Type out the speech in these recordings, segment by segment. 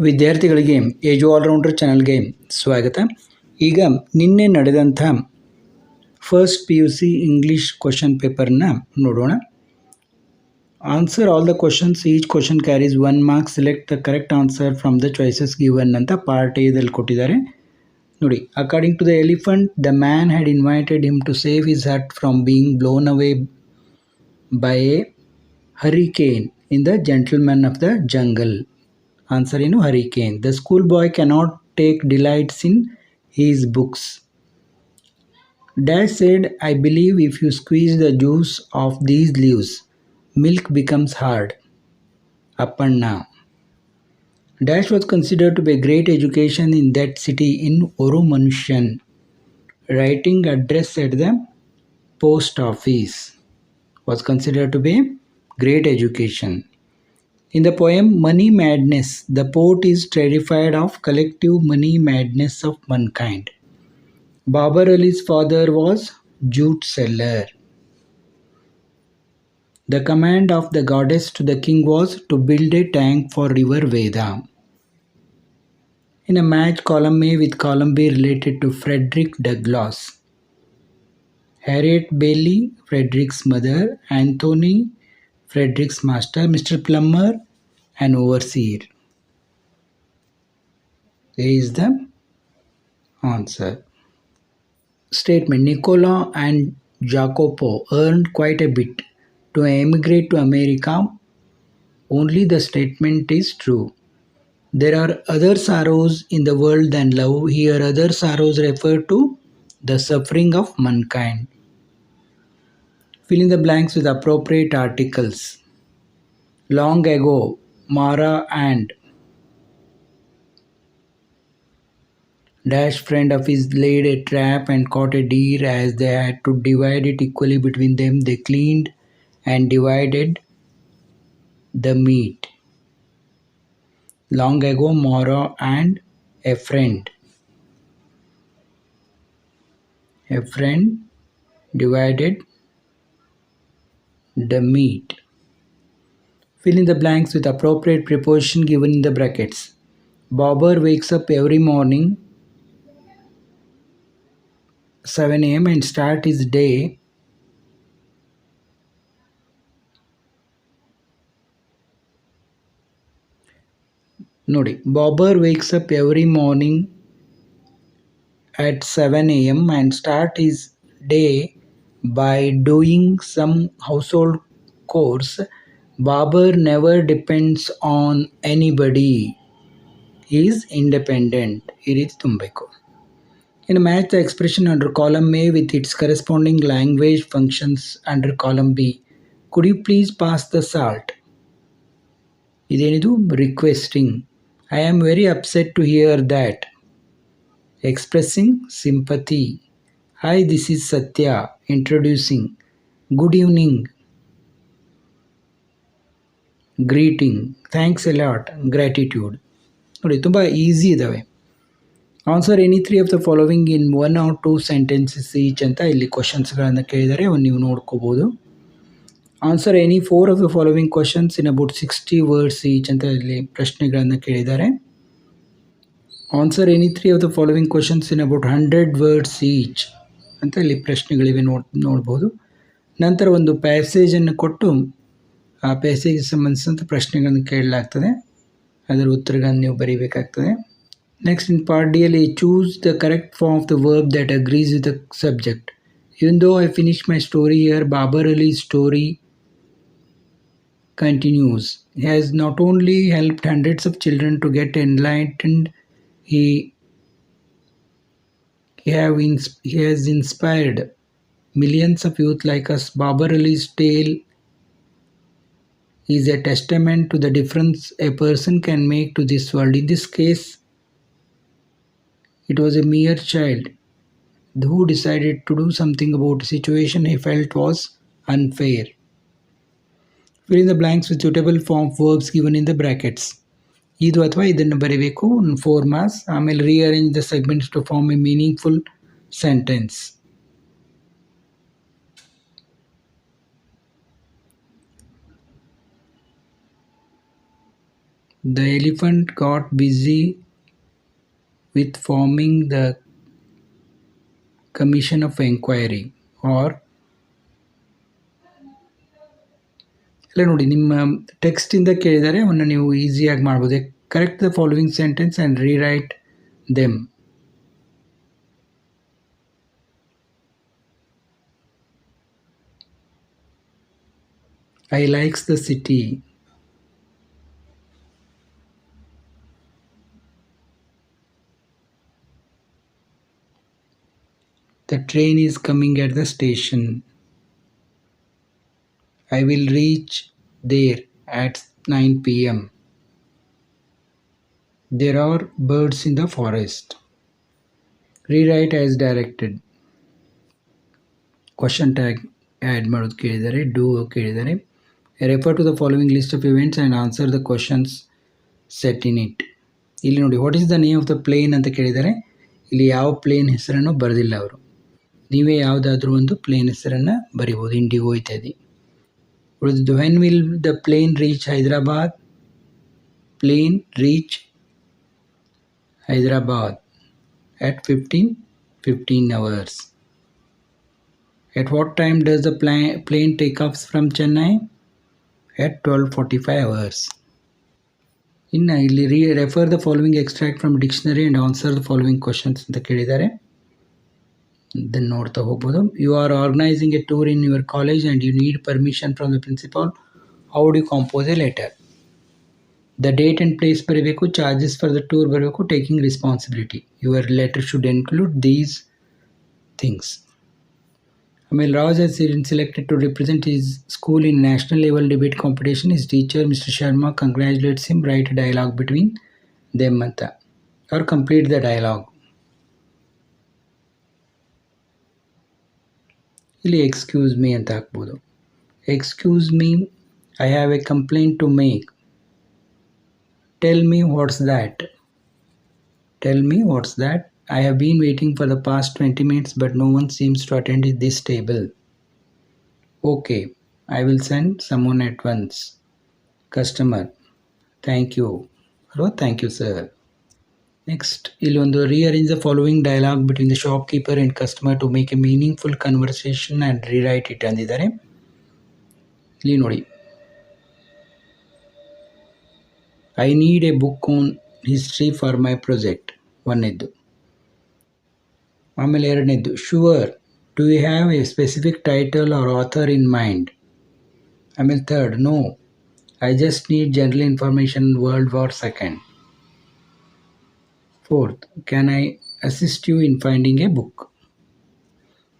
ವಿದ್ಯಾರ್ಥಿಗಳಿಗೆ age allrounder ಚಾನಲ್ಗೆ ಸ್ವಾಗತ. ಈಗ ನಿನ್ನೆ ನಡೆದಂಥ ಫಸ್ಟ್ PUC ಇಂಗ್ಲೀಷ್ ಕ್ವಶನ್ ಪೇಪರ್ನ ನೋಡೋಣ. Answer all the questions, each question carries 1 mark. Select the correct answer from the choices given ಅಂತ ಪಾರ್ಟ್ ಎದಲ್ಲಿ ಕೊಟ್ಟಿದ್ದಾರೆ ನೋಡಿ. According to the elephant, the man had invited him to save his hut from being blown away by a hurricane in the gentleman of the jungle. Answer ಏನು? hurricane. The schoolboy cannot take delights in his books. Dash said, I believe if you squeeze the juice of these leaves, milk becomes hard. Appanna. Dash was considered to be a great education in that city in Oru Manushan. Writing address at the post office was considered to be a great education. In the poem Money Madness, the poet is terrified of collective money madness of mankind. Babar Ali's father was jute seller. The command of the goddess to the king was to build a tank for river Veda. In a match, column A with column B related to Frederick Douglass. Harriet Bailey, Frederick's mother. Anthony, Frederick's master. Mr. Plummer, an overseer. There is the answer. Statement: Nicola and Jacopo earned quite a bit to emigrate to America. Only the statement is true. There are other sorrows in the world than love. Here other sorrows refer to the suffering of mankind. Fill in the blanks with appropriate articles. Long ago, Mara and Dash friend of his laid a trap and caught a deer. As they had to divide it equally between them, they cleaned and divided the meat. Long ago, Mara and a friend divided the meat. Fill in the blanks with appropriate preposition given in the brackets. Bobber wakes up every morning 7 a.m. and start his day ನೋಡಿ. Bobber wakes up every morning at 7 a.m. and start his day by doing some household chores. Bobber never depends on anybody. He is independent. ಈ ರೀತಿ ತುಂಬಬೇಕು. In a match, the expression under column A with its corresponding language functions under column B. Could you please pass the salt? ಇದೇನಿದು? Requesting. I am very upset to hear that. Expressing sympathy. Hi, this is Satya. Introducing. Good evening. Greeting. Thanks a lot. Gratitude. ನೋಡಿ, ತುಂಬ easy ಇದ್ದಾವೆ. Answer any 3 of the following in 1 or 2 sentences each ಅಂತ ಇಲ್ಲಿ ಕ್ವಶನ್ಸ್ಗಳನ್ನು ಕೇಳಿದರೆ ನೀವು ನೋಡ್ಕೋಬೋದು. Answer any 4 of the following questions in about 60 words each ಅಂತ ಇಲ್ಲಿ ಪ್ರಶ್ನೆಗಳನ್ನು ಕೇಳಿದ್ದಾರೆ. Answer any 3 of the following questions in about 100 words each ಅಂತ ಇಲ್ಲಿ ಪ್ರಶ್ನೆಗಳಿವೆ ನೋಡ್ಬೋದು. ನಂತರ ಒಂದು ಪ್ಯಾಸೇಜನ್ನು ಕೊಟ್ಟು ಆ ಪ್ಯಾಸೇಜ್ ಸಂಬಂಧಿಸಿದಂಥ ಪ್ರಶ್ನೆಗಳನ್ನು ಕೇಳಲಾಗ್ತದೆ. ಅದರ ಉತ್ತರಗಳನ್ನು ನೀವು ಬರೀಬೇಕಾಗ್ತದೆ. ನೆಕ್ಸ್ಟ್ ಇನ್ ಪಾರ್ಟ್ ಡಿ ಅಲ್ಲಿ choose the correct form of the verb that agrees with the subject. Even though I finished my story here, Babar Ali's story continues. He has not only helped hundreds of children to get enlightened, he has inspired millions of youth like us. Babar Ali's tale is a testament to the difference a person can make to this world. In this case, it was a mere child who decided to do something about a situation he felt was unfair. Fill in the blanks with suitable form verbs given in the brackets. ಇದು ಅಥವಾ ಇದನ್ನು ಬರೀಬೇಕು 4 marks. ಆಮೇಲೆ rearrange the segments to form a meaningful sentence. The elephant got busy with forming the commission of enquiry. Or ಇಲ್ಲ ನೋಡಿ, ನಿಮ್ಮ ಟೆಕ್ಸ್ಟಿಂದ ಕೇಳಿದರೆ ಅವನ್ನ ನೀವು ಈಸಿಯಾಗಿ ಮಾಡ್ಬೋದು. Correct the following sentence and rewrite them. I likes the city. The train is coming at the station. I will reach there at 9 p.m. There are birds in the forest. Rewrite as directed. Question tag add ಮಾಡೋದು ಕೇಳಿದ್ದಾರೆ. Do ಕೇಳಿದ್ದಾರೆ. Refer to the following list of events and answer the questions set in it. ಇಲ್ಲಿ ನೋಡಿ, what is the name of the plane ಅಂತ ಕೇಳಿದ್ದಾರೆ. ಇಲ್ಲಿ ಯಾವ plane ಹೆಸರನ್ನು ಬರೆದಿಲ್ಲ ಅವರು. ನೀವೇ ಯಾವುದಾದ್ರೂ ಒಂದು ಪ್ಲೇನ್ ಹೆಸರನ್ನು ಬರಿಬೋದು. ಇಂಡಿಗೋ ಇತ್ಯಾದಿ. ಉಳಿದಿದ್ದು, when will the plane reach Hyderabad? Plane reach Hyderabad at 15 hours. At what time does the plane take off from Chennai? At 12:45 hours. ಇನ್ನು ಇಲ್ಲಿ refer the following extract from dictionary and answer the following questions ಅಂತ ಕೇಳಿದ್ದಾರೆ. ಇದನ್ನು ನೋಡ್ತಾ ಹೋಗ್ಬೋದು. You are organising a tour in your college and you need permission from the principal. How do you compose a letter? The date and place ಬರೀಬೇಕು, charges for the tour ಬರಬೇಕು, taking responsibility. Your letter should include these things. ಆಮೇಲೆ Raj has been selected to represent his school in national level debate competition. His teacher, Mr. Sharma, congratulates him. Write a dialogue between them ಅಂತ, or complete the dialogue. ಇಲ್ಲಿ excuse me ಅಂತ ಹಾಕ್ಬೋದು. Excuse me, I have a complaint to make. Tell me what's that. Tell me what's that. I have been waiting for the past 20 minutes but no one seems to attend this table. Okay, I will send someone at once. Customer, thank you. Hello, thank you sir. Next, illondu rearrange the following dialogue between the shopkeeper and customer to make a meaningful conversation and rewrite it andidare. Illi nodi, I need a book on history for my project. ಒಂದನೇದ್ದು. ಆಮೇಲೆ ಎರಡನೇದ್ದು, sure, do you have a specific title or author in mind? ಆಮೇಲೆ third, no, I just need general information world war second. Fourth, can I assist you in finding a book?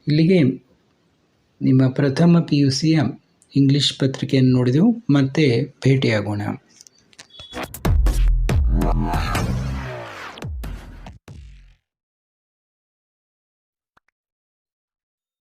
ಇಲ್ಲಿಗೆ ನಿಮ್ಮ ಪ್ರಥಮ PUCಯ English ಪತ್ರಿಕೆಯನ್ನು ನೋಡಿದೆವು. ಮತ್ತೆ ಭೇಟಿಯಾಗೋಣ.